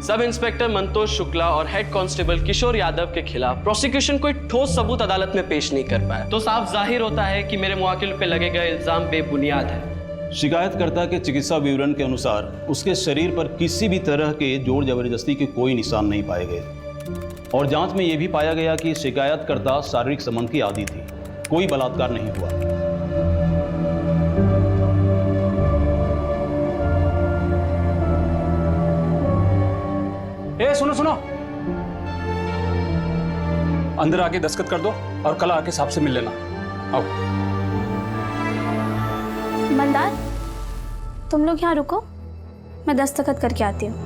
Sub inspector Mantosh Shukla और head constable Kishore Yadav के खिलाफ प्रोसिक्यूशन कोई ठोस सबूत अदालत में पेश नहीं कर पाया, तो साफ जाहिर होता है कि मेरे मुवक्किल पे लगे गए इल्जाम बेबुनियाद है। शिकायतकर्ता के चिकित्सा विवरण के अनुसार उसके शरीर पर किसी भी तरह के जोर जबरदस्ती के कोई निशान नहीं पाए गए और जांच में यह भी पाया गया कि शिकायतकर्ता शारीरिक संबंध की आदी थी, कोई बलात्कार नहीं हुआ। सुनो सुनो, अंदर आके दस्तखत कर दो और कल आके साहब से मिल लेना। आओ। मंदार, तुम लोग यहाँ रुको, मैं दस्तखत करके आती हूँ।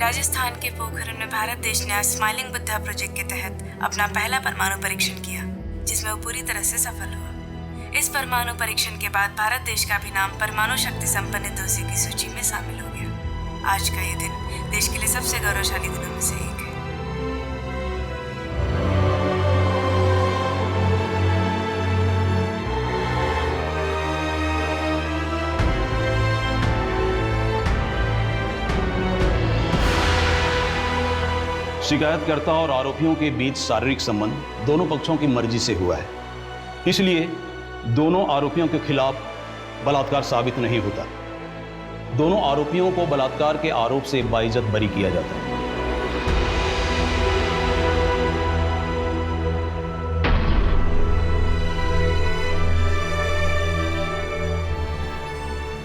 राजस्थान के पोखरण में भारत देश ने स्माइलिंग बुद्धा प्रोजेक्ट के तहत अपना पहला परमाणु परीक्षण किया, जिसमें वो पूरी तरह से सफल हुआ। इस परमाणु परीक्षण के बाद भारत देश का भी नाम परमाणु शक्ति संपन्न देशों की सूची में शामिल हो गया। आज का ये दिन देश के लिए सबसे गौरवशाली दिनों में से एक है। शिकायतकर्ता और आरोपियों के बीच शारीरिक संबंध दोनों पक्षों की मर्जी से हुआ है, इसलिए दोनों आरोपियों के खिलाफ बलात्कार साबित नहीं होता। दोनों आरोपियों को बलात्कार के आरोप से बाइज्जत बरी किया जाता है।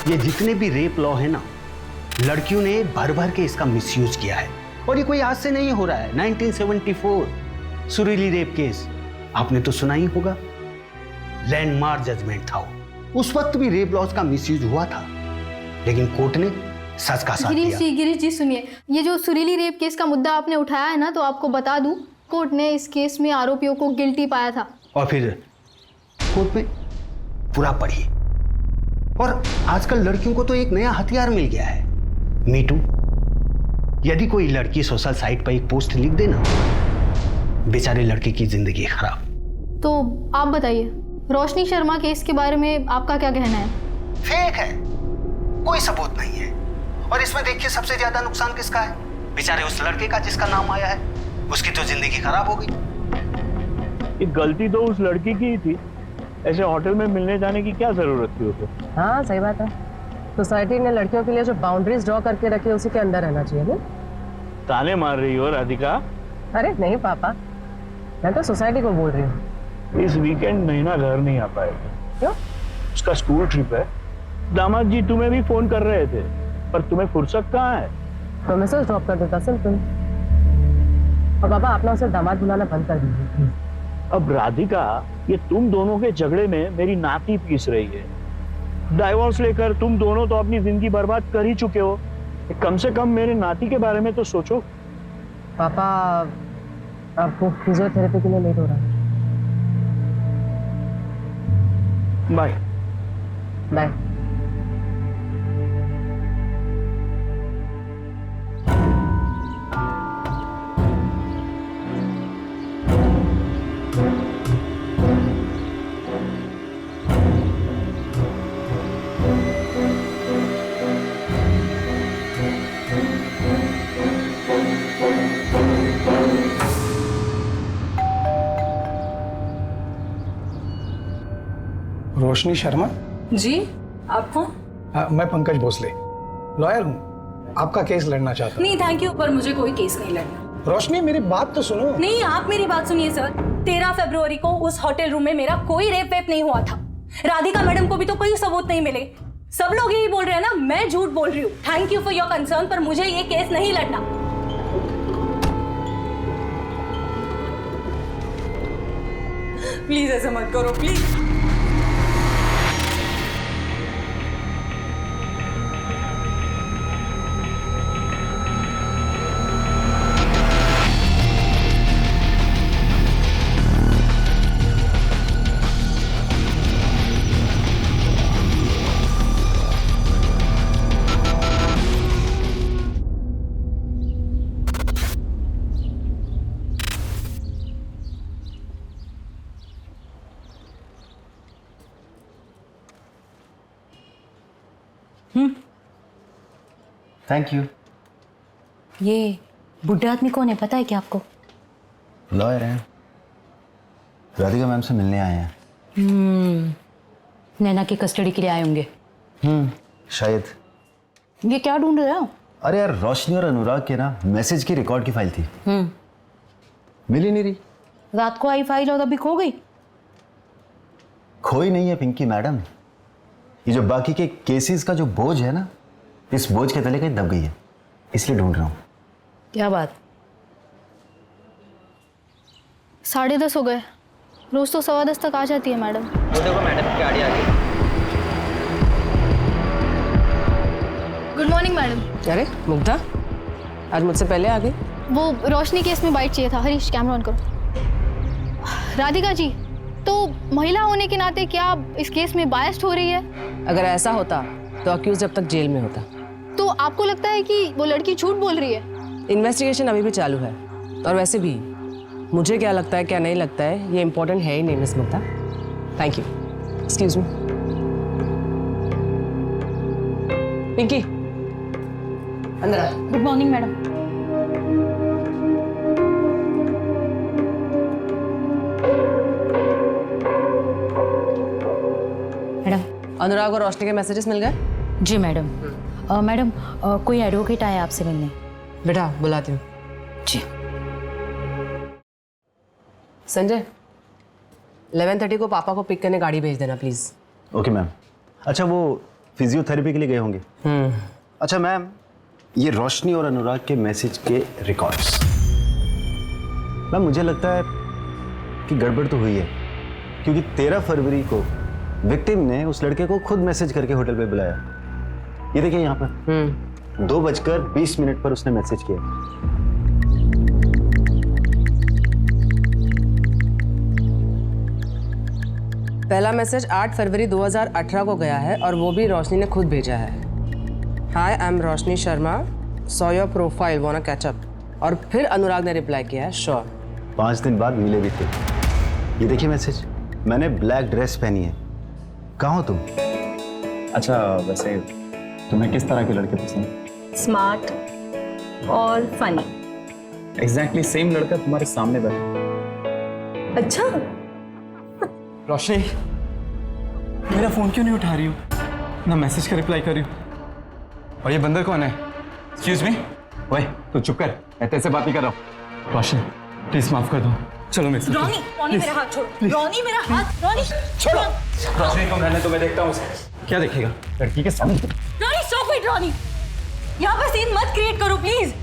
ये जितने भी रेप लॉ है ना, लड़कियों ने भर भर के इसका मिसयूज किया है और ये कोई आज से नहीं हो रहा है। 1974 सुरीली रेप केस आपने तो सुना ही होगा, लैंडमार्क जजमेंट था वो। उस वक्त भी रेप लॉज का मिसयूज हुआ था, लेकिन कोर्ट ने सच का साथ दिया। गिरीश जी सुनिए, ये जो सुरीली रेप केस का मुद्दा आपने उठाया है ना, तो आपको बता दूं, कोर्ट ने इस केस में आरोपियों को गिल्टी पाया था। और फिर कोर्ट में पूरा पढ़िए। और आजकल लड़कियों को तो एक नया हथियार मिल गया है, मीटू। यदि कोई लड़की सोशल साइट पर एक पोस्ट लिख देना, बेचारे लड़की की जिंदगी खराब। तो आप बताइए, रोशनी शर्मा केस के बारे में आपका क्या कहना है? फेक है, कोई सबूत नहीं है। और इसमें देखिए सबसे ज्यादा नुकसान किसका है? बेचारे उस लड़के का जिसका नाम आया है, उसकी तो जिंदगी खराब हो गई। ये गलती तो उस लड़की की ही थी, ऐसे होटल में मिलने जाने की क्या जरूरत थी उसे? हाँ सही बात है, सोसाइटी ने लड़कियों के लिए जो बाउंड्रीज ड्रॉ करके रखी है उसी के अंदर रहना चाहिए ना। ताने मार रही हो राधिका? अरे नहीं पापा, मैं तो सोसाइटी को बोल रही हूँ। इस वीकेंड नैना घर नहीं आ पाएगा। क्यों? उसका स्कूल ट्रिप है। दामाद जी तुम्हें भी फोन कर रहे थे, पर तुम्हें फुर्सत कहाँ है? तो मैसेज ड्रॉप कर देता सिंपल। और पापा आप ना उसे दामाद बुलाना बंद कर दीजिए। अब राधिका, ये तुम दोनों के झगड़े में मेरी नाती पीस रही है। डाइवोर्स लेकर तुम दोनों तो अपनी जिंदगी बर्बाद कर ही चुके हो, कम से कम मेरे नाती के बारे में तो सोचो। पापा आपको फिजियोथेरेपी के लिए लेट हो रहा है। Bye bye. रोशनी शर्मा जी, आप कौन? मैं पंकज भोसले, लॉयर हूँ। आपका केस लड़ना चाहता हूँ। नहीं थैंक यू, पर मुझे कोई केस नहीं लड़ना। रोशनी मेरी बात तो सुनो। नहीं, आप मेरी बात सुनिए सर। 13 फरवरी को उस होटल रूम में मेरा कोई रेप वेप नहीं हुआ था। राधिका मैडम को भी तो कोई सबूत नहीं मिले। सब लोग यही बोल रहे हैं ना, मैं झूठ बोल रही हूँ। Thank you for your concern, पर मुझे ये केस नहीं लड़ना। प्लीज ऐसा मत करो, प्लीज। Thank you. ये बुढ़े आदमी कौन है, पता है क्या आपको? लॉयर हैं, राधिका मैम से मिलने आए हैं। नैना की कस्टडी के लिए आए होंगे। शायद। ये क्या ढूंढ रहे हो? अरे यार, रोशनी और अनुराग के ना मैसेज की रिकॉर्ड की फाइल थी, मिल ही नहीं रही। रात को आई फाइल और अभी खो गई। खोई नहीं है पिंकी मैडम, ये जो बाकी के केसेस का जो बोझ है ना, इस बोझ के तले कहीं दब गई है, इसलिए ढूंढ रहा हूँ। क्या बात? 10:30 हो गए। रोज तो 10:15 तक आ जाती है मैडम। वो देखो मैडम की गाड़ी आ गई। Good morning madam. अरे मुग्धा, आज मुझसे पहले आ गई। वो रोशनी केस में बाइट चाहिए था। हरीश, कैमरा ऑन करो। राधिका जी, तो महिला होने के नाते क्या आप इस केस में बायस्ड हो रही है? अगर ऐसा होता तो अक्यूज अब तक जेल में होता। तो आपको लगता है कि वो लड़की झूठ बोल रही है? इन्वेस्टिगेशन अभी भी चालू है, और वैसे भी मुझे क्या लगता है क्या नहीं लगता है ये इंपॉर्टेंट है ही नहीं miss Mugdha. Thank you. Excuse me Pinky, अंदर आ। Good morning madam. Madam, Anurag और रोशनी के मैसेजेस मिल गए? जी मैडम। मैडम, कोई एडवोकेट आया आपसे मिलने। बेटा बुलाती हूँ। जी। संजय, 11:30 को पापा को पिक करने गाड़ी भेज देना प्लीज। Okay ma'am. अच्छा, वो फिजियोथेरेपी के लिए गए होंगे। अच्छा मैम, ये रोशनी और अनुराग के मैसेज के रिकॉर्ड्स, मैम मुझे लगता है कि गड़बड़ तो हुई है, क्योंकि 13 फरवरी को विक्टिम ने उस लड़के को खुद मैसेज करके होटल पे बुलाया। ये देखिए यहाँ पर 2:20 पर उसने मैसेज किया। पहला मैसेज 8 फरवरी 2018 को गया है, और वो भी रोशनी ने खुद भेजा है। Hi, I am Roshni Sharma, saw your profile, wanna catch up. और फिर अनुराग ने रिप्लाई किया है, श्योर। 5 दिन बाद मिले भी थे। ये देखिए मैसेज, मैंने ब्लैक ड्रेस पहनी है, कहाँ हो तुम? अच्छा, वैसे तुम्हें किस तरह के लड़के पसंद? स्मार्ट और फनी। एग्जैक्टली सेम लड़का तुम्हारे सामने बैठा। अच्छा, रोशनी, मेरा फोन क्यों नहीं उठा रही हो? ना मैसेज का रिप्लाई कर रही हो। और ये बंदर कौन है? Excuse me. ओए, तू चुप कर, मैं तेरे से बात नहीं कर रहा हूँ। रोशनी प्लीज माफ कर दो, चलो मेरे साथ। रॉनी मेरा हाथ छोड़। रॉनी मेरा हाथ, रॉनी छोड़ो। रोशनी को रहने तो मैं देखता हूँ उसे। क्या देखेगा लड़की के सामने? Ronnie stop it. रॉनी, यहाँ पे सीन मत क्रिएट करो प्लीज।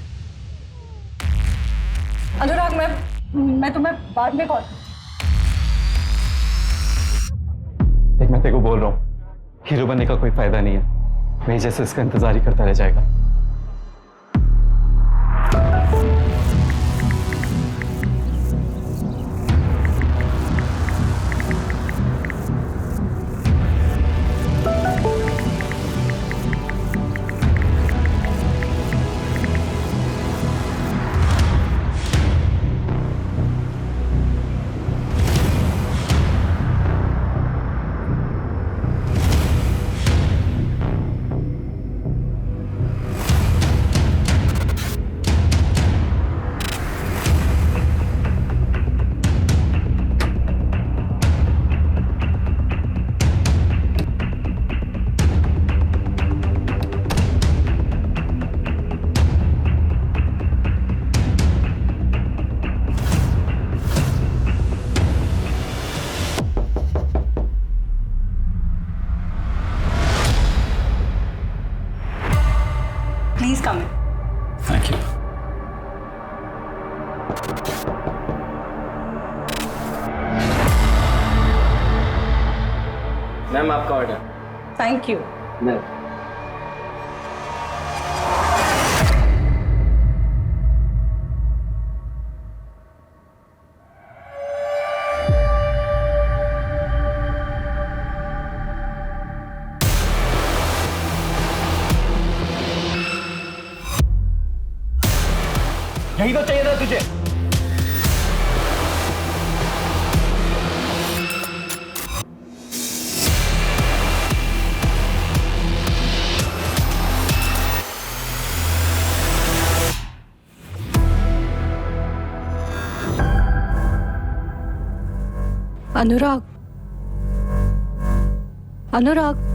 अनुराग, मैं तुम्हें बाद में कॉल। देख, मैं तेरे को बोल रहा हूँ, हीरो बनने का कोई फायदा नहीं है। मैं जैसे इसका इंतजार ही करता रह जाएगा। Please come in. Thank you. Ma'am, आपका ऑर्डर। Thank you. मैम, यही तो चाहिए था तुझे। अनुराग, अनुराग,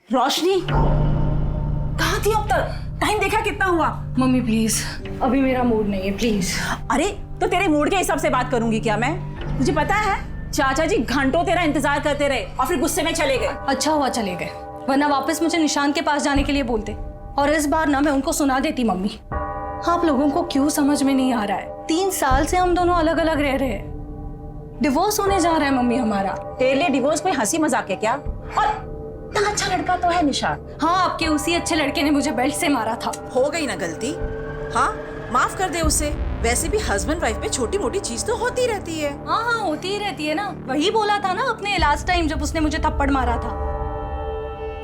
रोशनी कहाँ थी अब तक? टाइम देखा कितना हुआ? मम्मी प्लीज, अभी मेरा मूड नहीं है, प्लीज। अरे तो तेरे मूड के हिसाब से बात करूंगी क्या मैं? तुझे पता है चाचा जी घंटों तेरा इंतजार करते रहे और फिर गुस्से में चले गए। अच्छा हुआ चले गए, वरना वापस मुझे निशान के पास जाने के लिए बोलते और इस बार ना मैं उनको सुना देती। मम्मी, आप लोगों को क्यों समझ में नहीं आ रहा है? 3 साल से हम दोनों अलग अलग रह रहे हैं, डिवोर्स होने जा रहा है मम्मी हमारा। तेरे लिए डिवोर्स कोई हंसी मजाक है क्या? और इतना अच्छा लड़का तो है निशान। हाँ, आपके उसी अच्छे लड़के ने मुझे बेल्ट से मारा था। हो गई ना गलती, हाँ माफ कर दे उसे। वैसे भी हस्बैंड वाइफ में छोटी मोटी चीज तो होती रहती है। हाँ हाँ, होती ही रहती है ना। वही बोला था ना अपने लास्ट टाइम जब उसने मुझे थप्पड़ मारा था,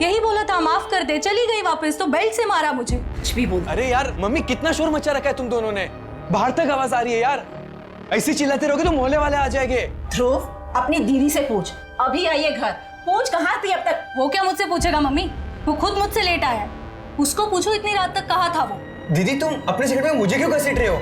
यही बोला था माफ कर दे। चली गई वापस तो बेल्ट से मारा मुझे। कुछ भी बोल। अरे यार मम्मी, कितना शोर मचा रखा है तुम दोनों ने, बाहर तक आवाज आ रही है यार। ऐसे चिल्लाते रहोगे तो मोहल्ले वाले आ जाएंगे। ध्रुव, अपनी दीदी से पूछ, अभी आई है घर, पूछ कहाँ थी अब तक? वो क्या मुझसे पूछेगा मम्मी? वो खुद मुझसे लेट आया है, उसको पूछो इतनी रात तक कहाँ था वो। दीदी तुम अपने सिगरेट में मुझे क्यों घसीट रहे हो?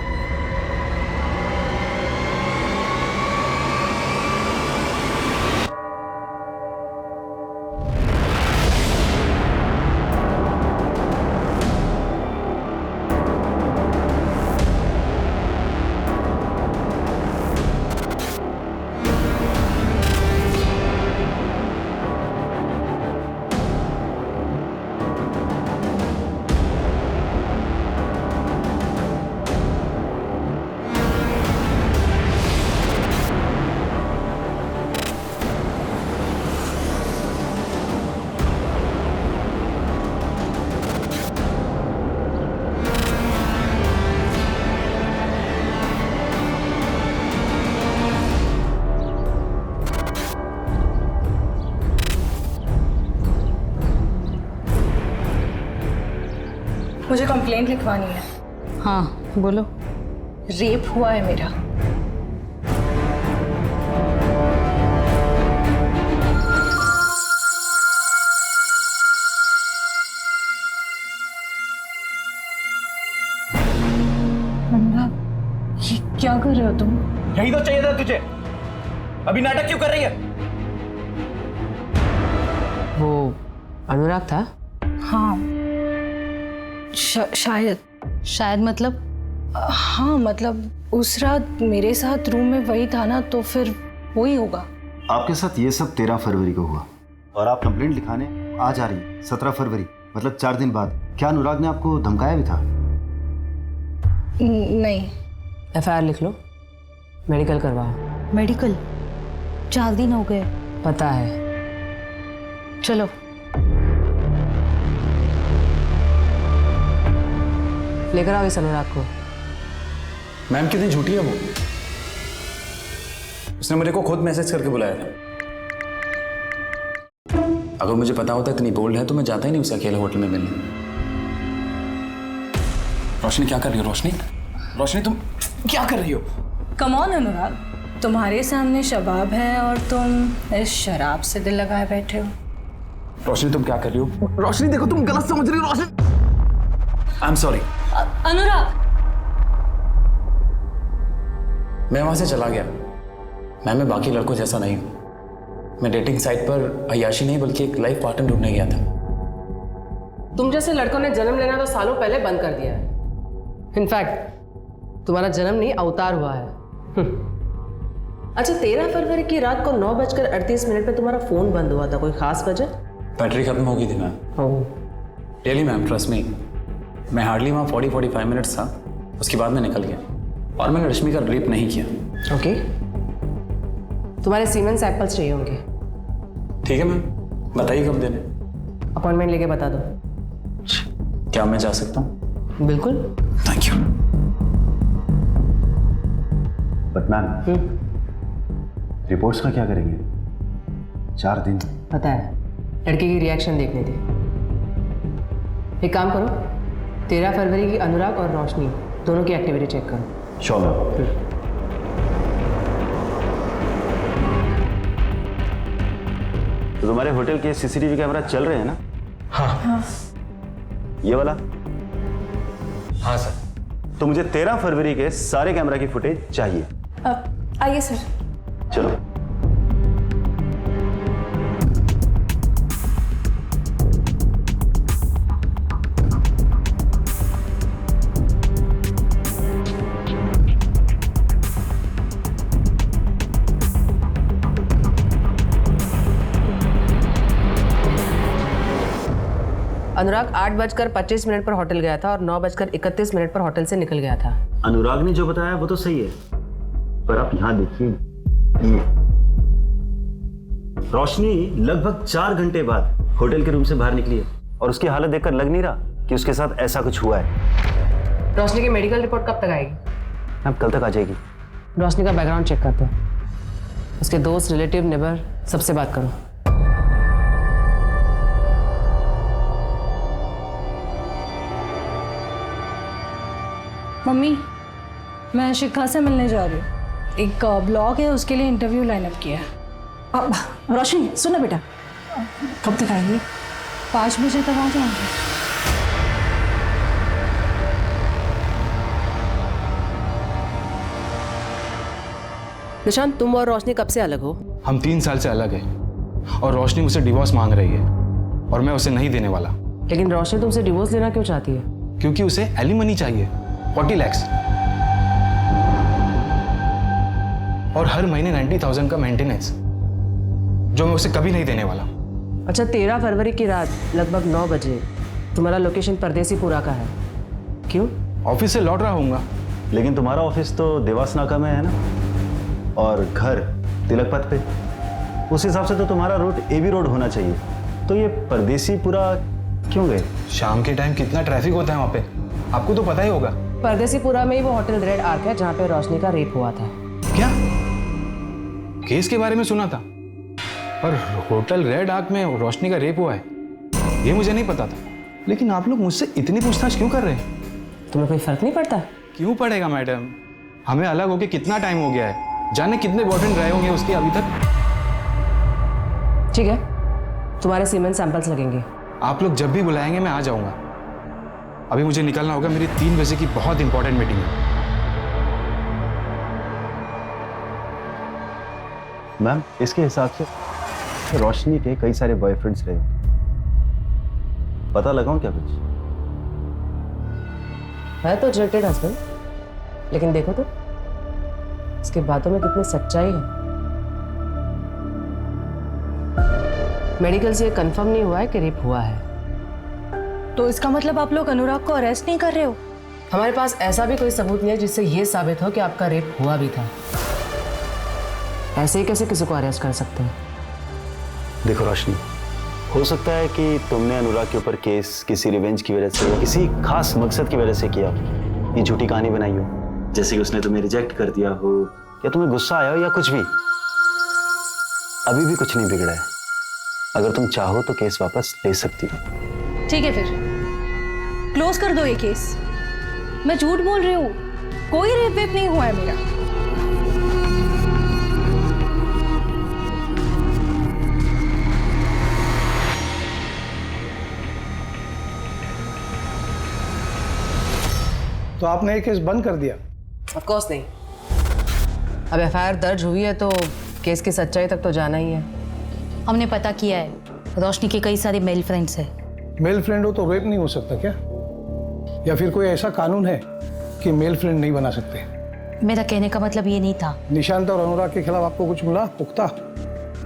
मुझे कंप्लेंट लिखवानी है। हाँ बोलो। रेप हुआ है मेरा। ये क्या कर रहे हो तुम? यही तो चाहिए था तुझे, अभी नाटक क्यों कर रही है? वो अनुराग था? हाँ शायद मतलब हाँ मतलब उस रात मेरे साथ रूम में वही था ना, तो फिर वही होगा। आपके साथ ये सब 13 फरवरी को हुआ और आप कंप्लेंट लिखाने आज आ रही 17 फरवरी, मतलब 4 दिन बाद। क्या अनुराग ने आपको धमकाया भी था? नहीं। FIR लिख लो, मेडिकल करवाओ। मेडिकल? 4 दिन हो गए। पता है, चलो। लेकर आओ इस अनुराग को। मैम कितनी झूठी है वो, उसने मेरे को खुद मैसेज करके बुलाया था। अगर मुझे पता होता इतनी बोल्ड है तो मैं जाता ही नहीं उसे अकेले होटल में मिलने। रोशनी क्या कर रही हो? रोशनी, रोशनी तुम क्या कर रही हो? कम ऑन अनुराग, तुम्हारे सामने शबाब है और तुम इस शराब से दिल लगाए बैठे हो। रोशनी तुम क्या कर रही हो? रोशनी देखो तुम गलत समझ रही हो। रोशनी आई एम सॉरी। अनुराग, मैं वहां से चला गया। मैं बाकी लड़कों जैसा नहीं हूं। मैं डेटिंग साइट पर अय्याशी नहीं बल्कि एक लाइफ पार्टनर ढूंढने गया था। तुम जैसे लड़कों ने जन्म लेना तो सालों पहले बंद कर दिया है। इनफैक्ट तुम्हारा जन्म नहीं अवतार हुआ है। अच्छा, 13 फरवरी की रात को 9:38 पे तुम्हारा फोन बंद हुआ था, कोई खास वजह? बैटरी खत्म हो गई थी मैम। ओह, रियली मैम, ट्रस्ट मी। मैं हार्डली वहाँ 40-45 मिनट्स था, उसके बाद मैं निकल गया और मैंने रश्मि का रेप नहीं किया। ओके। तुम्हारे सीमेन सैंपल्स चाहिए होंगे। ठीक है मैम, बताइए कब देने। अपॉइंटमेंट लेके बता दो। क्या मैं जा सकता हूँ? बिल्कुल। Thank you. But ma'am, reports का क्या करेंगे? 4 दिन। पता है, लड़के की रिएक्शन देखने थे। एक काम करो, 13 फरवरी की अनुराग और रोशनी दोनों की एक्टिविटी चेक करो। Sure ma'am. तो तुम्हारे होटल के सीसीटीवी कैमरा चल रहे हैं ना? हाँ। ये वाला? हाँ सर। तो मुझे 13 फरवरी के सारे कैमरा की फुटेज चाहिए। आइए सर। चलो। अनुराग 8:25 पर होटल गया था और 9:31 पर होटल से निकल गया था। अनुराग ने जो बताया वो तो सही है, पर आप यहां देखिए, ये रोशनी लगभग 4 घंटे बाद होटल के रूम से बाहर निकली है और उसकी हालत देखकर लग नहीं रहा कि उसके साथ ऐसा कुछ हुआ है। रोशनी की मेडिकल रिपोर्ट कब तक आएगी? अब कल तक आ जाएगी। रोशनी का बैकग्राउंड चेक करते हो, उसके दोस्त, रिलेटिव, नेबर सबसे बात करो। मम्मी, मैं शिखा से मिलने जा रही हूँ। एक ब्लॉग है, उसके लिए इंटरव्यू लाइनअप किया है। रोशनी सुनो बेटा, कब तक आएंगे? 5 बजे तक आ जाएंगे। निशांत, तुम और रोशनी कब से अलग हो? हम 3 साल से अलग हैं और रोशनी मुझसे डिवोर्स मांग रही है और मैं उसे नहीं देने वाला। लेकिन रोशनी तुमसे डिवोर्स लेना क्यों चाहती है? क्योंकि उसे एलिमनी चाहिए, 40 लाख और हर महीने 90,000 का मेंटेनेंस, जो मैं उसे कभी नहीं देने वाला। अच्छा, 13 फरवरी की रात लगभग 9 बजे तुम्हारा लोकेशन परदेसीपुरा का है, क्यों? ऑफिस से लौट रहा हूँगा। लेकिन तुम्हारा ऑफिस तो देवास नाका में है ना, और घर तिलक पथ पे। उस हिसाब से तो तुम्हारा रूट एबी रोड होना चाहिए। तो ये परदेसीपुरा क्यों गए? शाम के टाइम कितना ट्रैफिक होता है वहाँ पे, आपको तो पता ही होगा। परदेसीपुरा में ही वो होटल रेड आर्क है जहाँ पे रोशनी का रेप हुआ था। क्या? केस के बारे में सुना था, पर होटल रेड आर्क में रोशनी का रेप हुआ है ये मुझे नहीं पता था। लेकिन आप लोग मुझसे इतनी पूछताछ क्यों कर रहे हैं? तुम्हें कोई फर्क नहीं पड़ता? क्यों पड़ेगा मैडम, हमें अलग होके कितना टाइम हो गया है, जाने कितने बॉयफ्रेंड रहे होंगे उसके अभी तक। ठीक है, तुम्हारे सीमेन सैंपल्स लगेंगे। आप लोग जब भी बुलाएंगे मैं आ जाऊंगा। अभी मुझे निकलना होगा, मेरी 3 बजे की बहुत इंपॉर्टेंट मीटिंग है। मैम, इसके हिसाब से रोशनी के कई सारे बॉयफ्रेंड्स रहे, पता लगाऊं क्या कुछ? है तो जेटेड हस्बैंड, लेकिन देखो तो इसके बातों में कितनी सच्चाई है। मेडिकल से कंफर्म नहीं हुआ है कि रेप हुआ है। तो इसका मतलब आप लोग अनुराग को अरेस्ट नहीं कर रहे हो? हमारे पास ऐसा भी कोई सबूत नहीं है जिससे ये साबित हो कि आपका रेप हुआ भी था। ऐसे ही कैसे किसी को अरेस्ट कर सकते हैं? देखो रोशनी, हो सकता है कि तुमने अनुराग के ऊपर केस किसी रिवेंज की वजह से या किसी खास मकसद की वजह से किया, ये झूठी कहानी बनाई हो, जैसे कि उसने तुम्हें रिजेक्ट कर दिया हो या तुम्हें गुस्सा आया हो या कुछ भी। अभी भी कुछ नहीं बिगड़ा है, अगर तुम चाहो तो केस वापस ले सकती हो। ठीक है, फिर क्लोज कर दो ये केस। मैं झूठ बोल रही हूँ, कोई रेप वेप नहीं हुआ है मेरा। तो आपने ये केस बंद कर दिया? ऑफ कोर्स नहीं। अब एफआईआर दर्ज हुई है तो केस की सच्चाई तक तो जाना ही है। हमने पता किया है, रोशनी के कई सारे मेल फ्रेंड्स हैं। मेल फ्रेंड हो तो रेप नहीं हो सकता क्या? या फिर कोई ऐसा कानून है कि मेल फ्रेंड नहीं बना सकते? मेरा कहने का मतलब ये नहीं था। निशांत और अनुराग के खिलाफ आपको कुछ मिला पुख्ता?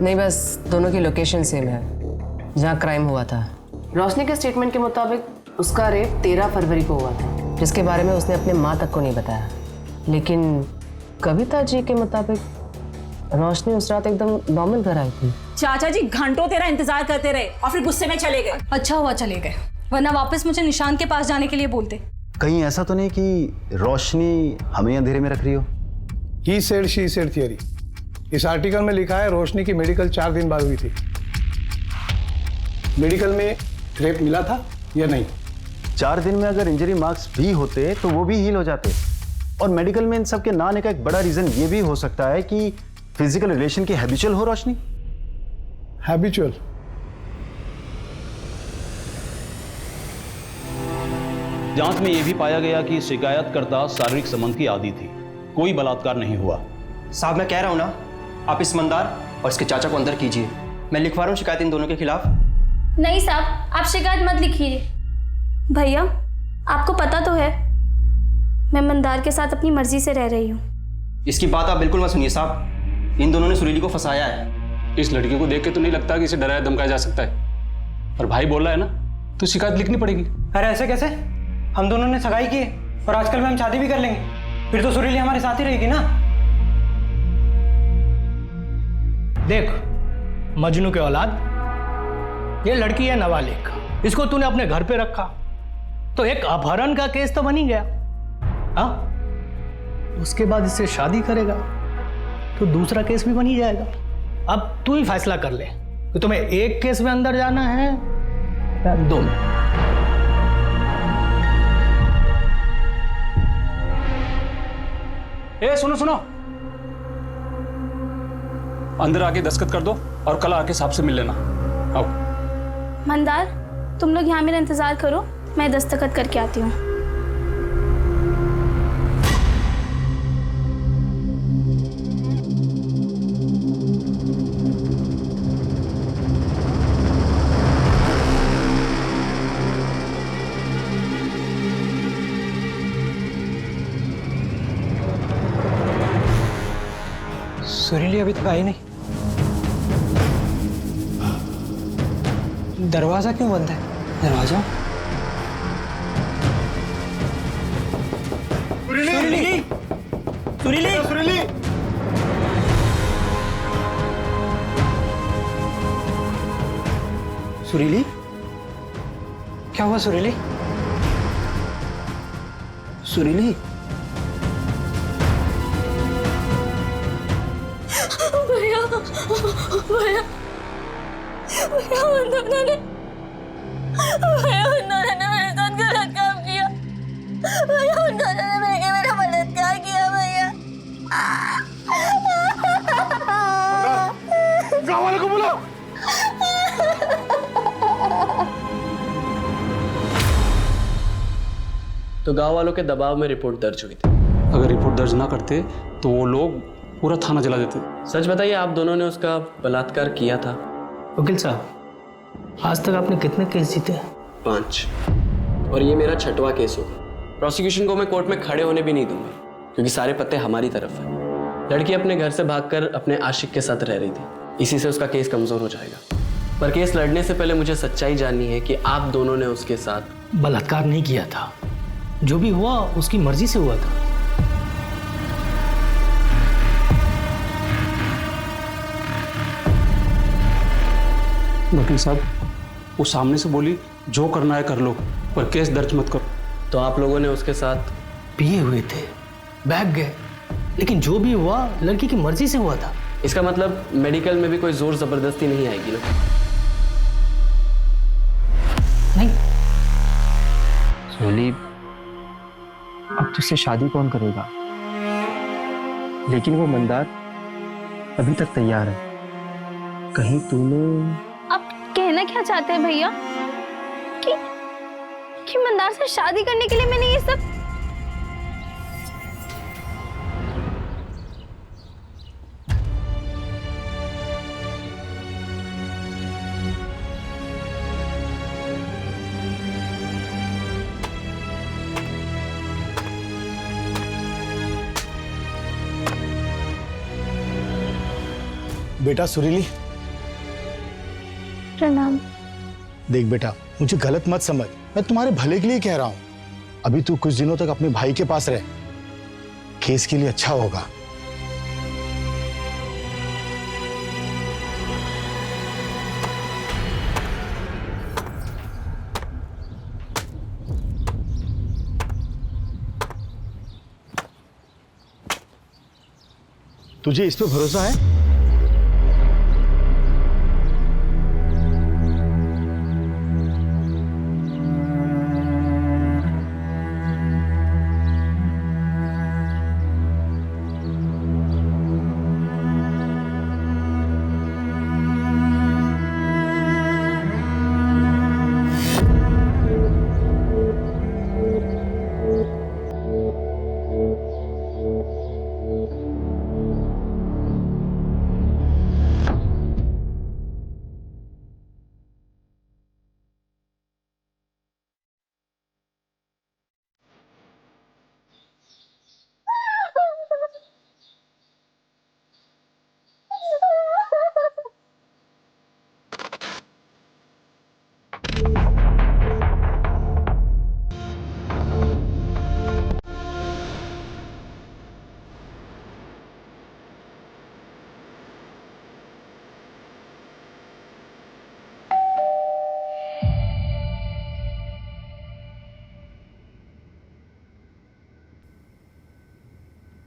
नहीं, बस दोनों की लोकेशन सेम है जहाँ क्राइम हुआ था। रोशनी के स्टेटमेंट के मुताबिक उसका रेप 13 फरवरी को हुआ था, जिसके बारे में उसने अपने माँ तक को नहीं बताया। लेकिन कविता जी के मुताबिक रोशनी उस रात एकदम नॉर्मल घर आई थी। चाचा जी घंटों तेरा इंतजार करते रहे और फिर गुस्से में चले गए। अच्छा हुआ चले गए, वरना वापस मुझे निशान के पास जाने के लिए बोलते। कहीं ऐसा तो नहीं कि रोशनी हमें अंधेरे में रख रही हो? He said she said theory. इस आर्टिकल में लिखा है रोशनी की मेडिकल 4 दिन बाद हुई थी। मेडिकल में रेप मिला था या नहीं? 4 दिन में अगर इंजरी मार्क्स भी होते तो वो भी हील हो जाते। और मेडिकल में इन सब के ना आने का एक बड़ा रीजन ये भी हो सकता है कि फिजिकल रिलेशन की हैबिचुअल हो रोशनी। हैबिचुअल? जांच में यह भी पाया गया कि शिकायतकर्ता शारीरिक संबंध की आदी थी, कोई बलात्कार नहीं हुआ। साहब मैं कह रहा हूं ना, आप इस मंदार और इसके चाचा को अंदर कीजिए। मैं लिखवा रहा हूं शिकायत इन दोनों के खिलाफ। नहीं साहब, आप शिकायत मत लिखिए। भैया, आपको पता तो है मैं मंदार के साथ अपनी मर्जी से रह रही हूँ। इसकी बात आप बिल्कुल मत सुनिए साहब, इन दोनों ने सुरीली को फंसाया है। इस लड़की को देख के तो नहीं लगता कि इसे डराया धमकाया जा सकता है, पर भाई बोल रहा है ना, तो शिकायत लिखनी पड़ेगी। अरे ऐसे कैसे? हम दोनों ने सगाई की है और आजकल में हम शादी भी कर लेंगे, फिर तो सुरीली हमारे साथ ही रहेगी ना। देख मजनू के औलाद, ये लड़की है नाबालिग, इसको तूने अपने घर पे रखा तो एक अपहरण का केस तो बन ही गया। हाँ, उसके बाद इससे शादी करेगा तो दूसरा केस भी बन ही जाएगा। अब तू ही फैसला कर ले कि तुम्हें एक केस में अंदर जाना है या 2 में। ए सुनो सुनो, अंदर आके दस्तखत कर दो और कल आके साहब से मिल लेना। आओ। मंदार, तुम लोग यहाँ मेरा इंतजार करो, मैं दस्तखत करके आती हूँ। सुरीली अभी तक आई नहीं। दरवाजा क्यों बंद है? दरवाजा? सुरीली! सुरीली! सुरीली! सुरीली? क्या हुआ सुरीली? सुरीली? भैया, भैया, भैया उन दोनों ने मेरे साथ गलत काम किया। भैया उन दोनों ने मिलकर मेरा बलात्कार किया। भैया गाँव वालों को बुलाओ। तो गांव वालों के दबाव में रिपोर्ट दर्ज हुई थी। अगर रिपोर्ट दर्ज ना करते तो वो लोग पूरा थाना जला देते। सच बताइए, आप दोनों ने उसका बलात्कार किया था? वकील साहब, आज तक आपने कितने केस जीते? 5, और ये मेरा 6वां केस होगा। प्रोसिक्यूशन को मैं कोर्ट में खड़े होने भी नहीं दूंगा, क्योंकि सारे पत्ते हमारी तरफ हैं। लड़की अपने घर से भागकर अपने आशिक के साथ रह रही थी, इसी से उसका केस कमजोर हो जाएगा। पर केस लड़ने से पहले मुझे सच्चाई जाननी है कि आप दोनों ने उसके साथ बलात्कार नहीं किया था। जो भी हुआ उसकी मर्जी से हुआ था। वकील साहब, वो सामने से बोली जो करना है कर लो, पर केस दर्ज मत करो। तो आप लोगों ने उसके साथ पिए हुए थे, भाग गए, लेकिन जो भी हुआ लड़की की मर्जी से हुआ था। इसका मतलब मेडिकल में भी कोई जोर जबरदस्ती नहीं आएगी ना? नहीं। सोली, अब तुझसे शादी कौन करेगा? लेकिन वो मंदार अभी तक तैयार है। कहीं तूने... आप कहना क्या चाहते हैं भैया? कि मंदार से शादी करने के लिए मैंने ये सब... बेटा सुरीली, प्रणाम। देख बेटा, मुझे गलत मत समझ, मैं तुम्हारे भले के लिए कह रहा हूं। अभी तू कुछ दिनों तक अपने भाई के पास रह, केस के लिए अच्छा होगा। तुझे इस पे भरोसा है?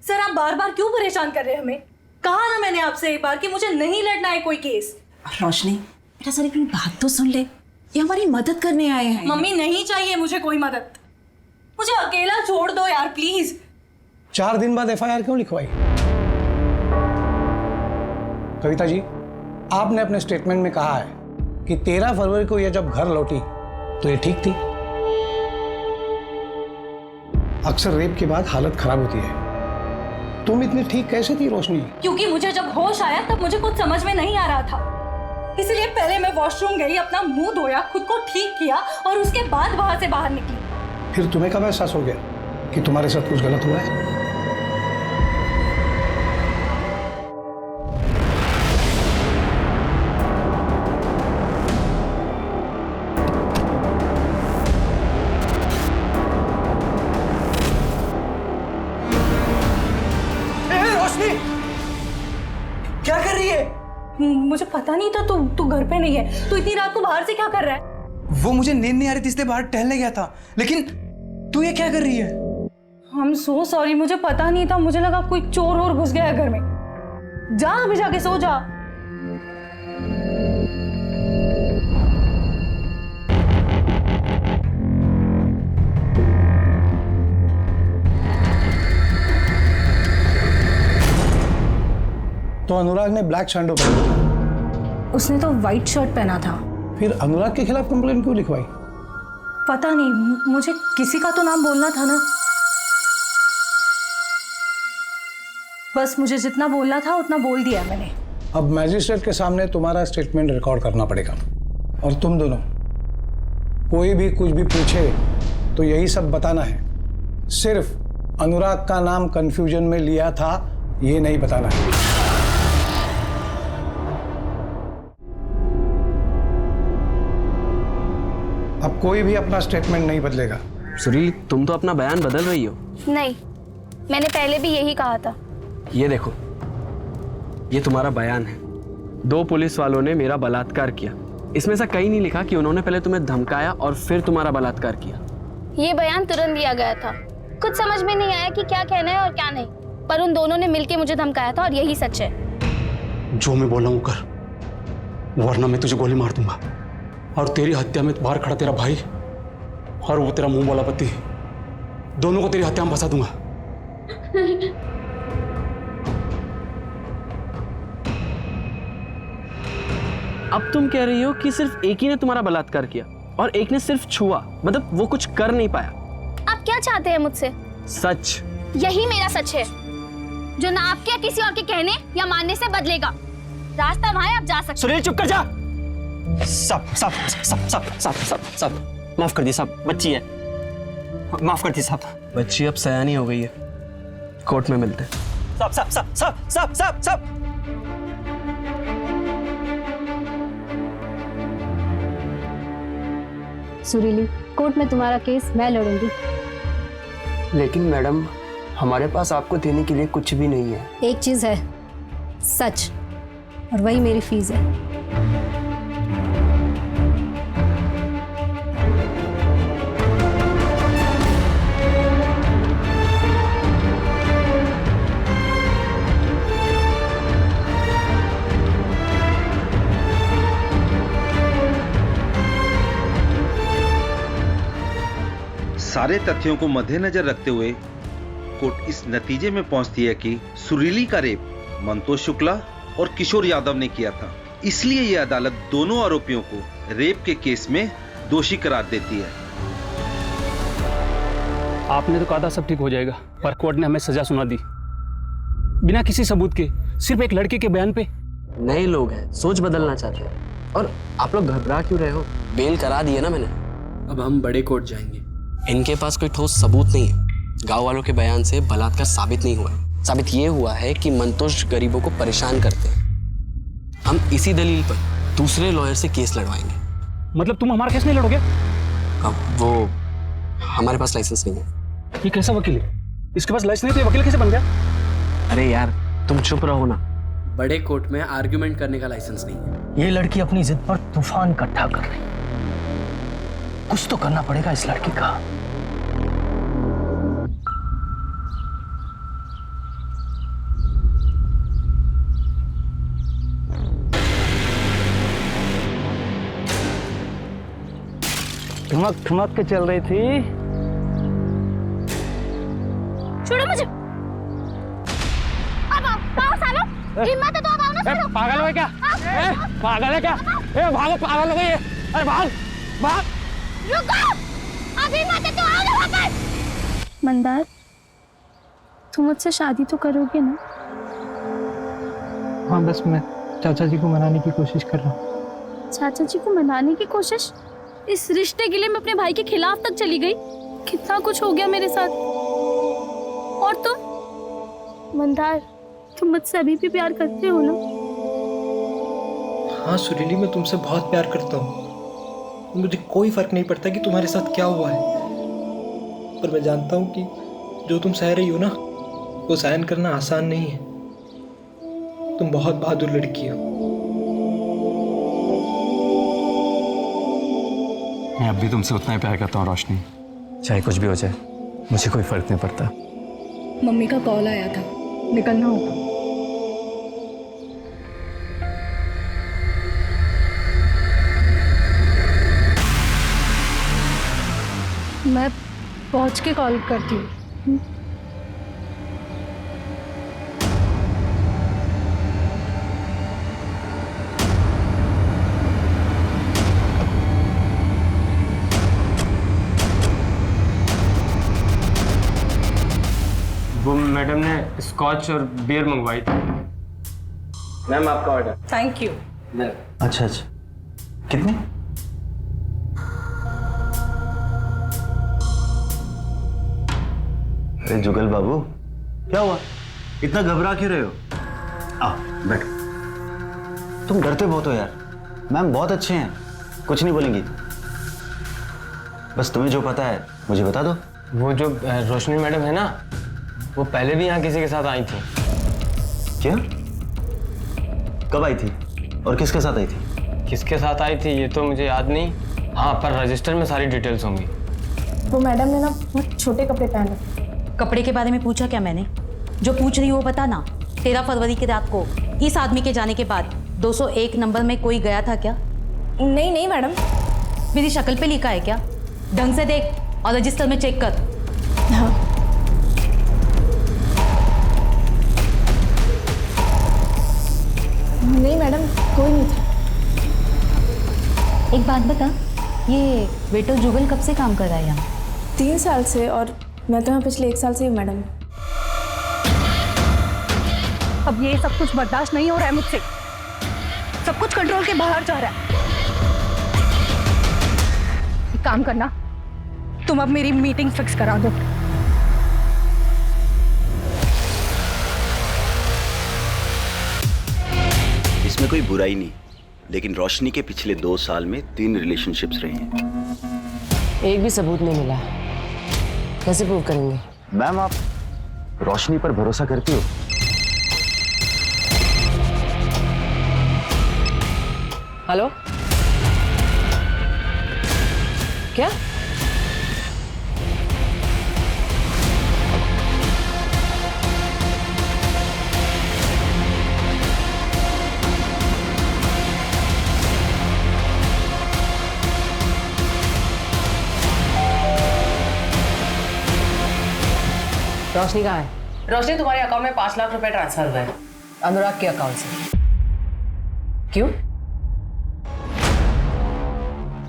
सर आप बार बार क्यों परेशान कर रहे हैं हमें? कहा ना मैंने आपसे एक बार कि मुझे नहीं लड़ना है कोई केस। रोशनी बेटा सर अपनी बात तो सुन ले, ये हमारी मदद करने आए हैं। मम्मी नहीं चाहिए मुझे कोई मदद, मुझे अकेला छोड़ दो यार प्लीज। 4 दिन बाद एफआईआर क्यों लिखवाई? कविता जी, आपने अपने स्टेटमेंट में कहा है कि 13 फरवरी को यह जब घर लौटी तो ये ठीक थी। अक्सर रेप के बाद हालत खराब होती है। तुम इतनी ठीक कैसे थी रोशनी? क्योंकि मुझे जब होश आया तब मुझे कुछ समझ में नहीं आ रहा था, इसलिए पहले मैं वॉशरूम गई, अपना मुंह धोया, खुद को ठीक किया और उसके बाद वहां से बाहर निकली। फिर तुम्हें कब एहसास हो गया कि तुम्हारे साथ कुछ गलत हुआ है? क्या कर रही है? मुझे पता नहीं था तू घर पे नहीं है। तू इतनी रात को बाहर से क्या कर रहा है? वो मुझे नींद नहीं आ रही थी इसलिए बाहर टहलने गया था। लेकिन तू ये क्या कर रही है? I'm so sorry, मुझे पता नहीं था, मुझे लगा कोई चोर और घुस गया है घर में। जा अभी जाके सो जा। तो अनुराग ने ब्लैक शर्ट पहना, उसने तो व्हाइट शर्ट पहना था। फिर अनुराग के खिलाफ कंप्लेंट क्यों लिखवाई? पता नहीं, मुझे किसी का तो नाम बोलना था ना। बस मुझे जितना बोलना था उतना बोल दिया मैंने। अब मैजिस्ट्रेट के सामने तुम्हारा स्टेटमेंट रिकॉर्ड करना पड़ेगा, और तुम दोनों कोई भी कुछ भी पूछे तो यही सब बताना है। सिर्फ अनुराग का नाम कंफ्यूजन में लिया था ये नहीं बताना है। अब कोई भी अपना स्टेटमेंट नहीं बदलेगा। सुरीली, तुम तो अपना बयान बदल रही हो। नहीं, मैंने पहले भी यही कहा था। ये देखो, ये तुम्हारा बयान है। 2 पुलिस वालों ने मेरा बलात्कार किया। इसमें से कहीं नहीं लिखा कि उन्होंने पहले तुम्हें धमकाया और फिर तुम्हारा बलात्कार किया। ये बयान तुरंत दिया गया था। कुछ समझ में नहीं आया कि क्या कहना है और क्या नहीं, पर उन दोनों ने मिलकर मुझे धमकाया था और यही सच है। जो मैं बोल रहा हूँ कर, वरना मैं तुझे गोली मार दूंगा और तेरी हत्या में बाहर खड़ा तेरा भाई और वो तेरा मुंह वाला पति, दोनों को तेरी हत्या में फंसा दूंगा। अब तुम कह रही हो कि सिर्फ एक ही ने तुम्हारा बलात्कार किया और एक ने सिर्फ छुआ, मतलब वो कुछ कर नहीं पाया। आप क्या चाहते हैं मुझसे? सच। यही मेरा सच है, जो ना आपके या किसी और के कहने या मानने से बदलेगा। रास्ता वहां है, आप जा सकते हैं। सुनील चुप कर जा। सब सब सब सब सब सब सब माफ कर दी साहब, बच्ची है, माफ कर दी साहब। बच्ची अब सयानी हो गई है, कोर्ट में मिलते हैं। सब सब सब सब सब सब सब सुरीली, कोर्ट में तुम्हारा केस मैं लड़ूंगी। लेकिन मैडम, हमारे पास आपको देने के लिए कुछ भी नहीं है। एक चीज है, सच, और वही मेरी फीस है। सारे तथ्यों को मद्देनजर रखते हुए कोर्ट इस नतीजे में पहुंचती है कि सुरीली का रेप मंतोष शुक्ला और किशोर यादव ने किया था। इसलिए यह अदालत दोनों आरोपियों को रेप के केस में दोषी करार देती है। आपने तो कहा था सब ठीक हो जाएगा, पर कोर्ट ने हमें सजा सुना दी बिना किसी सबूत के, सिर्फ एक लड़के के बयान पे। नए लोग हैं, सोच बदलना चाहते हैं। और आप लोग घबरा क्यों रहे हो? बेल करा दी है ना मैंने। अब हम बड़े कोर्ट जाएंगे। इनके पास कोई ठोस सबूत नहीं है। गांव वालों के बयान से बलात्कार साबित नहीं हुआ। साबित ये हुआ है कि मंतोष गरीबों को परेशान करते हैं। हम इसी दलील पर दूसरे लॉयर से केस लड़वाएंगे। मतलब तुम हमारा केस नहीं लड़ोगे? अब वो हमारे पास लाइसेंस नहीं है। ये कैसा वकील है? इसके पास लाइसेंस नहीं तो ये वकील कैसे बन गया? अरे यार तुम चुप रहो ना। बड़े कोर्ट में आर्ग्यूमेंट करने का लाइसेंस नहीं है। ये लड़की अपनी जिद पर तूफान इकट्ठा कर रही। कुछ तो करना पड़ेगा इस लड़की का। ठुमक ठुमक के चल रही थी। छोड़ो मुझे। अब आओ सालो, हिम्मत है तो अब आओ ना सालो। पागल हो क्या? पागल है क्या? भागो, पागल हो गई है। अरे भाग भाग। रुको, अभी मत तो आओ ना वापस। मंदार, तुम मुझसे शादी तो करोगे ना? हाँ, बस मैं चाचा जी को मनाने की कोशिश कर रहा हूँ। चाचा जी को मनाने की कोशिश? इस रिश्ते के लिए मैं अपने भाई के खिलाफ तक चली गई। कितना कुछ हो गया मेरे साथ। और तुम मंदार, तुम मुझसे अभी भी प्यार करते हो ना? हाँ सुरीली, मैं तुमसे बहुत प्यार करता हूँ। मुझे कोई फर्क नहीं पड़ता कि तुम्हारे साथ क्या हुआ है, पर मैं जानता हूँ कि जो तुम सह रही हो ना, वो सहन करना आसान नहीं है। तुम बहुत बहादुर लड़की हो। मैं अब भी तुमसे उतना ही प्यार करता हूँ रोशनी। चाहे कुछ भी हो जाए, मुझे कोई फर्क नहीं पड़ता। मम्मी का कॉल आया था, निकलना होगा। मैं पहुंच के कॉल करती हूँ। वो मैडम ने स्कॉच और बियर मंगवाई थी। मैम आपका ऑर्डर। Thank you. अच्छा अच्छा, कितने? अरे जुगल बाबू, क्या हुआ? इतना घबरा क्यों रहे हो? आओ बैठो। तुम डरते बहुत हो यार। मैम बहुत अच्छे हैं, कुछ नहीं बोलेंगी। बस तुम्हें जो पता है मुझे बता दो। वो जो रोशनी मैडम है ना, वो पहले भी यहाँ किसी के साथ आई थी। क्या? कब आई थी और किसके साथ आई थी? किसके साथ आई थी ये तो मुझे याद नहीं। हाँ, पर रजिस्टर में सारी डिटेल्स होंगी। वो मैडम ने ना बहुत छोटे कपड़े पहन रखे। कपड़े के बारे में पूछा क्या मैंने? जो पूछ रही हो वो बता ना। 13 फरवरी की रात को इस आदमी के जाने के बाद 201 नंबर में कोई गया था क्या? नहीं नहीं मैडम। मेरी शक्ल पे लिखा है क्या? ढंग से देख और रजिस्टर में चेक कर। हाँ। नहीं मैडम, कोई नहीं था। एक बात बता, ये वेटर जुगल कब से काम कर रहा है यहाँ? 3 साल से, और मैं तो यहाँ पिछले 1 साल से हूँ मैडम। अब ये सब कुछ बर्दाश्त नहीं हो रहा है मुझसे। सब कुछ कंट्रोल के बाहर जा रहा है। एक काम करना, तुम अब मेरी मीटिंग फिक्स करा दो। इसमें कोई बुराई नहीं, लेकिन रोशनी के पिछले 2 साल में 3 रिलेशनशिप्स रही हैं। एक भी सबूत नहीं मिला, कैसे प्रूव करेंगे? मैम, आप रोशनी पर भरोसा करती हो? हेलो, क्या? रोशनी कहाँ है? रोशनी, तुम्हारे अकाउंट में 5 लाख रुपए ट्रांसफर हुए हैं अनुराग के अकाउंट से। क्यों?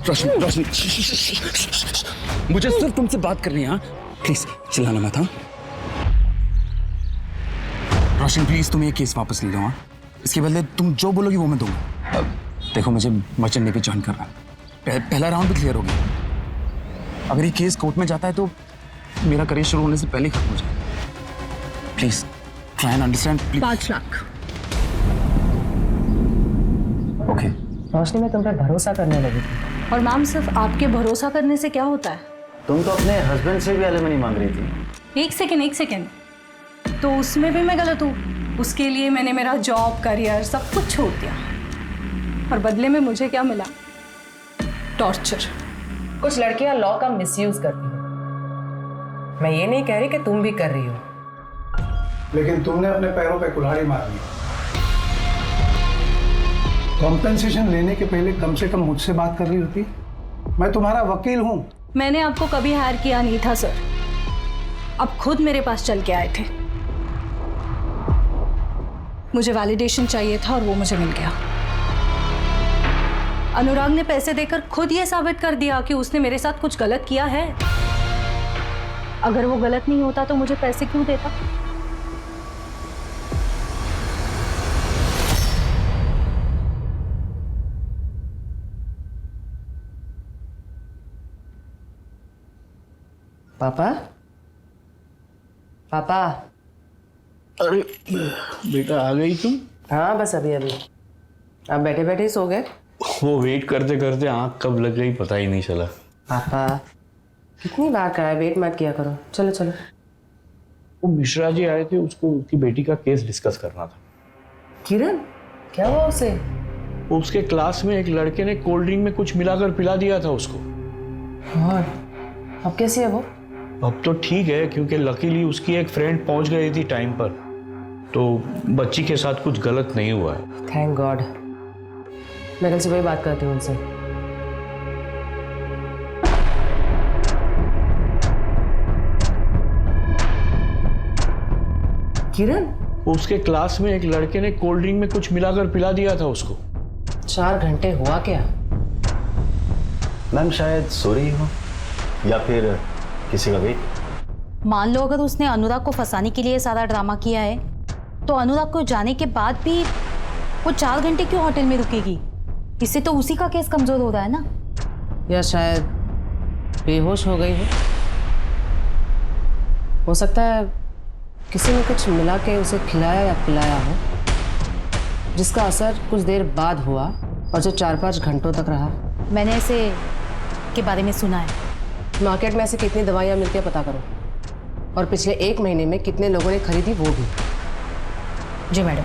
रोशनी, रोशनी, मुझे सिर्फ तुमसे बात करनी है। हाँ, प्लीज चिल्लाना मत। हाँ रोशनी, प्लीज तुम ये केस वापस ले लो। हाँ, इसके बदले तुम जो बोलोगी वो मैं दूंगा। देखो, मुझे मर्चेंट नेवी ज्वाइन करना है। पहला राउंड भी क्लियर हो गया। अगर ये केस कोर्ट में जाता है तो मेरा करियर शुरू होने से पहले खत्म हो जाए। Please try and understand. 5 lakh. Okay. Roshni, मैं तुम पर भरोसा करने लगी थी। और मैम, सिर्फ आपके भरोसा करने से क्या होता है? तुम तो अपने हस्बैंड से भी एलिमनी मांग रही थी। एक सेकेंड, तो उसमें भी मैं गलत हूँ? उसके लिए मैंने मेरा जॉब, करियर सब कुछ छोड़ दिया, और बदले में मुझे क्या मिला? टॉर्चर। कुछ लड़कियां लॉ का मिसयूज करती हैं। मैं ये नहीं कह रही कि तुम भी कर रही हो, लेकिन तुमने अपने पैरों पे कुल्हाड़ी मार दी। कॉम्पेंसेशन लेने के पहले कम से कम मुझसे बात कर रही होती। मैं तुम्हारा वकील हूं। मैंने आपको कभी हायर किया नहीं था सर, आप खुद मेरे पास चल के आए थे। मुझे वैलिडेशन चाहिए था और वो मुझे मिल गया। अनुराग ने पैसे देकर खुद ये साबित कर दिया कि उसने मेरे साथ कुछ गलत किया है। अगर वो गलत नहीं होता तो मुझे पैसे क्यों देता? पापा, पापा। अरे बेटा, आ गई तुम? हाँ, बस अभी अभी। आप बैठे बैठे ही सो गए? वो वेट करते करते आँख कब लग गई पता ही नहीं चला। पापा, कितनी बार कहा है वेट मत किया करो। चलो चलो। वो मिश्रा जी आए थे, उसको उसकी बेटी का केस डिस्कस करना था। किरण, क्या हुआ उसे? उसके क्लास में एक लड़के ने कोल्ड ड्रिंक में कुछ मिलाकर पिला दिया था उसको। और अब कैसी है वो? अब तो ठीक है, क्योंकि लकीली उसकी एक फ्रेंड पहुंच गई थी टाइम पर, तो बच्ची के साथ कुछ गलत नहीं हुआ है। Thank God. मैं कल सुबह ही बात करती हूँ उनसे। किरण, उसके क्लास में एक लड़के ने कोल्ड ड्रिंक में कुछ मिलाकर पिला दिया था उसको। 4 घंटे हुआ क्या? मैम, शायद सो रही हो या फिर किसी का वेट। मान लो अगर उसने अनुराग को फंसाने के लिए सारा ड्रामा किया है, तो अनुराग को जाने के बाद भी वो 4 घंटे क्यों होटल में रुकेगी? इससे तो उसी का केस कमजोर हो रहा है ना। या शायद बेहोश हो गई हो सकता है किसी ने कुछ मिला के उसे खिलाया या पिलाया हो, जिसका असर कुछ देर बाद हुआ और जो 4-5 घंटों तक रहा। मैंने ऐसे के बारे में सुना है। मार्केट में ऐसी कितनी दवाइयाँ मिलती है पता करो, और पिछले 1 महीने में कितने लोगों ने खरीदी वो भी। जी मैडम।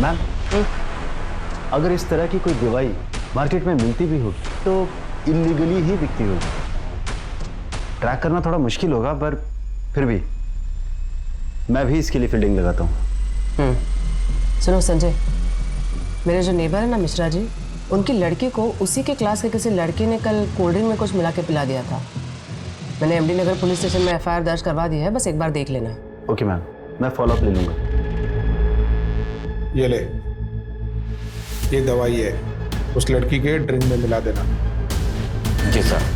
मैम, अगर इस तरह की कोई दवाई मार्केट में मिलती भी होगी तो इलीगली ही बिकती होगी। ट्रैक करना थोड़ा मुश्किल होगा, पर फिर भी मैं भी इसके लिए फील्डिंग लगाता हूँ। सुनो संजय, मेरे जो नेबर है ना मिश्रा जी, उनकी लड़की को उसी के क्लास के किसी लड़के ने कल कोल्ड ड्रिंक में कुछ मिला के पिला दिया था। मैंने एमडी नगर पुलिस स्टेशन में एफआईआर दर्ज करवा दी है, बस एक बार देख लेना। ओके मैम, मैं फॉलोअप ले लूंगा। ये ले, ये दवाई है, उस लड़की के ड्रिंक में मिला देना। जी सर।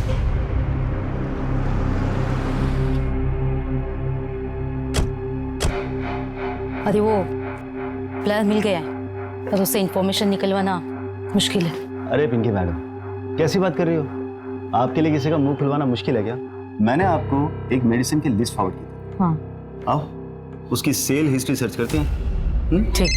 अरे वो प्लान मिल गया है, पर उससे इंफॉर्मेशन निकलवाना मुश्किल है। अरे पिंकी मैडम, कैसी बात कर रही हो? आपके लिए किसी का मुंह खुलवाना मुश्किल है क्या? मैंने आपको एक मेडिसिन की लिस्ट फॉरवर्ड की। हाँ। आओ उसकी सेल हिस्ट्री सर्च करते हैं। ठीक।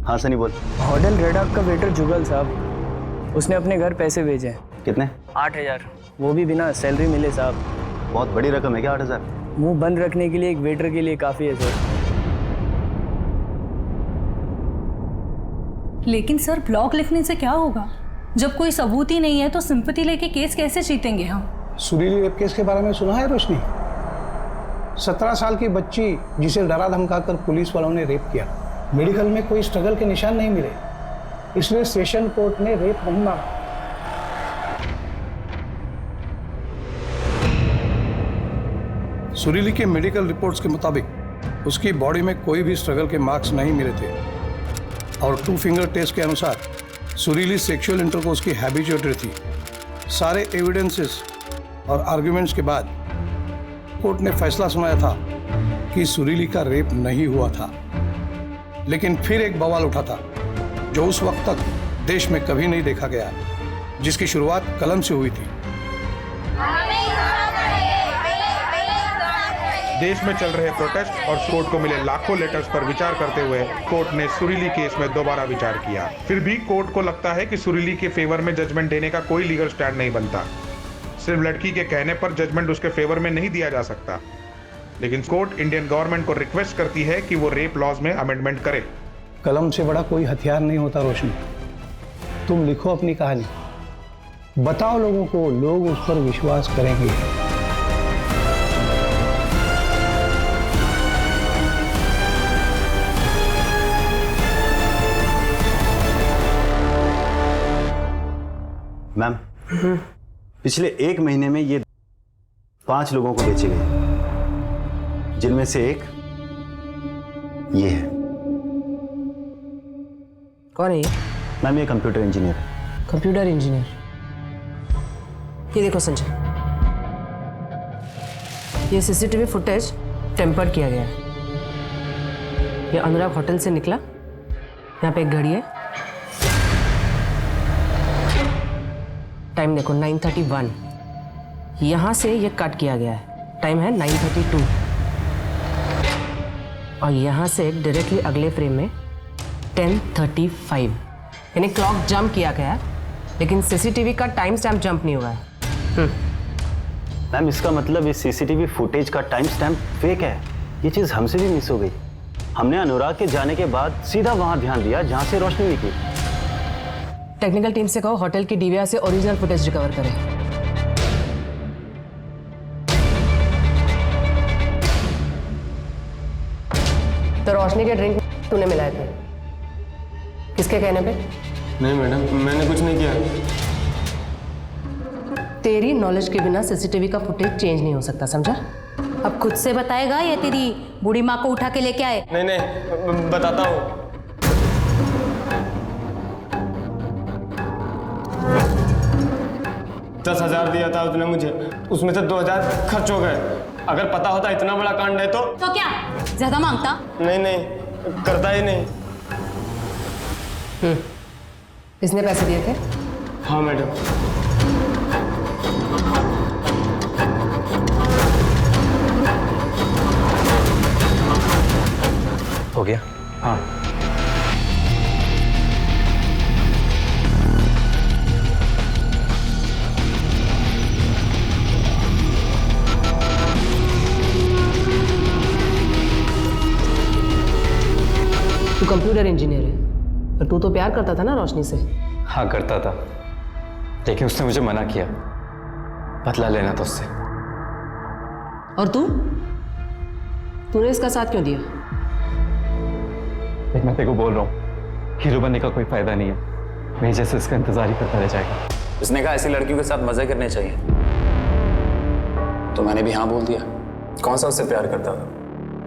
हाँ सनी बोल। होटल रेड आर्क का वेटर जुगल साहब, उसने अपने घर पैसे भेजे हैं। कितने? 8,000, वो भी बिना सैलरी मिले साहब। बहुत बड़ी रकम है क्या 8,000? मुंह बंद रखने के लिए एक वेटर के लिए काफ़ी है सर। लेकिन सर ब्लॉग लिखने से क्या होगा? जब कोई सबूत ही नहीं है तो सिंपैथी लेके केस कैसे जीतेंगे हम? सुरीली रेप केस के बारे में सुना है रोशनी? 17 साल की बच्ची जिसे डरा धमकाकर पुलिस वालों ने रेप किया। मेडिकल में कोई स्ट्रगल के निशान नहीं मिले, इसलिए सेशन कोर्ट ने रेप नहीं माना। सुरीली के मेडिकल रिपोर्ट्स के मुताबिक उसकी बॉडी में कोई भी स्ट्रगल के मार्क्स नहीं मिले थे और 2 फिंगर टेस्ट के अनुसार सुरीली सेक्सुअल इंटरकोर्स की हैबिचुएटेड थी। सारे एविडेंसेस और आर्ग्यूमेंट्स के बाद कोर्ट ने फैसला सुनाया था कि सुरीली का रेप नहीं हुआ था। लेकिन फिर एक बवाल उठा था जो उस वक्त तक देश में कभी नहीं देखा गया, जिसकी शुरुआत कलम से हुई थी। देश में चल रहे प्रोटेस्ट और कोर्ट को मिले लाखों लेटर्स पर विचार करते हुए कोर्ट ने सुरीली केस में दोबारा विचार किया। फिर भी कोर्ट को लगता है कि सुरीली के फेवर में जजमेंट देने का कोई लीगल स्टैंड नहीं बनता। सिर्फ लड़की के कहने पर जजमेंट उसके फेवर में नहीं दिया जा सकता। लेकिन कोर्ट इंडियन गवर्नमेंट को रिक्वेस्ट करती है कि वो रेप लॉज में अमेंडमेंट करे। कलम से बड़ा कोई हथियार नहीं होता रोशनी। तुम लिखो अपनी कहानी, बताओ लोगों को, लोग उस पर विश्वास करेंगे। मैम, पिछले 1 महीने में ये 5 लोगों को बेचे गए, जिनमें से एक ये है। कौन है ये? मैम ये कंप्यूटर इंजीनियर है। Computer engineer? ये देखो संजय, ये सीसीटीवी फुटेज टेम्पर किया गया है। ये अनुराग होटल से निकला, यहाँ पे एक घड़ी है, टाइम देखो 9:31। यहाँ से ये कट किया गया है, टाइम है 9:32। और यहाँ से डायरेक्टली अगले फ्रेम में 10:35, यानी क्लॉक जंप किया गया, लेकिन सीसीटीवी का टाइम स्टैम्प जंप नहीं हुआ है। मैम इसका मतलब इस सीसीटीवी फुटेज का टाइम स्टैम्प फेक है। ये चीज़ हमसे भी मिस हो गई। हमने अनुराग के जाने के बाद सीधा वहां ध्यान दिया जहां से रोशनी निकली। टेक्निकल टीम से कहो होटल की डीवीआर से ओरिजिनल फुटेज रिकवर करें। तो रोशनी के ड्रिंक तूने मिलाए थे, किसके कहने पे? नहीं मैडम, मैंने कुछ नहीं किया। तेरी नॉलेज के बिना सीसीटीवी का फुटेज चेंज नहीं हो सकता, समझा? अब खुद से बताएगा या तेरी बूढ़ी माँ को उठा के लेके आए? नहीं नहीं, बताता हूँ। $10,000 दिया था उसने मुझे, उसमें से 2,000 खर्च हो गए। अगर पता होता इतना बड़ा कांड है तो क्या ज्यादा मांगता? नहीं नहीं, करता ही नहीं। इसने पैसे दिए थे? हाँ मैडम। हो गया? हाँ। तू कंप्यूटर इंजीनियर है, पर तू तो प्यार करता था ना रोशनी से? हाँ करता था, लेकिन उसने मुझे मना किया। बदला लेना था उससे। और तूने इसका साथ क्यों दिया? लेकिन मैं तेरे को बोल रहा हूँ, हीरो बनने का कोई फायदा नहीं है। मेरे जैसे इसका इंतजार ही करता रह जाएगा। उसने कहा ऐसी लड़कियों के साथ मजे करने चाहिए, तो मैंने भी हाँ बोल दिया। कौन सा उससे प्यार करता था,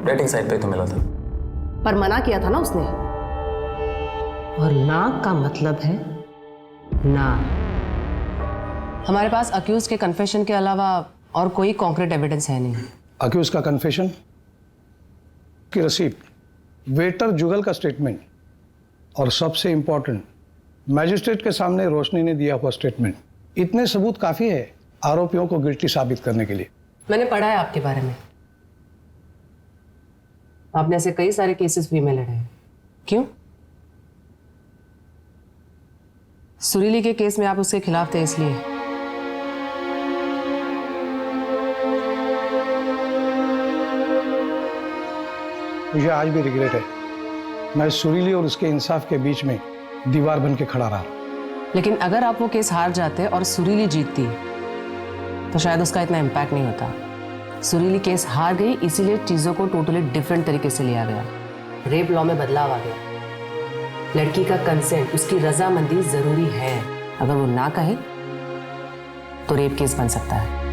डेटिंग साइट पे तो मिला था। पर मना किया था ना उसने, और ना का मतलब है ना। हमारे पास अक्यूज के कन्फेशन के अलावा और कोई कॉन्क्रीट एविडेंस है नहीं। अक्यूज का कन्फेशन की रसीद, वेटर जुगल का स्टेटमेंट, और सबसे इंपॉर्टेंट मैजिस्ट्रेट के सामने रोशनी ने दिया हुआ स्टेटमेंट, इतने सबूत काफी है आरोपियों को गिल्टी साबित करने के लिए। मैंने पढ़ा है आपके बारे में, आपने ऐसे कई सारे केसेस फ्री में लड़े हैं, क्यों? सुरीली के केस में आप उसके खिलाफ थे इसलिए। मुझे आज भी रिग्रेट है, मैं सुरीली और उसके इंसाफ के बीच में दीवार बन के खड़ा रहा। लेकिन अगर आप वो केस हार जाते और सुरीली जीतती तो शायद उसका इतना इम्पैक्ट नहीं होता। सुरीली केस हार गई, इसीलिए चीज़ों को टोटली डिफरेंट तरीके से लिया गया। रेप लॉ में बदलाव आ गया। लड़की का कंसेंट, उसकी रजामंदी जरूरी है। अगर वो ना कहे तो रेप केस बन सकता है।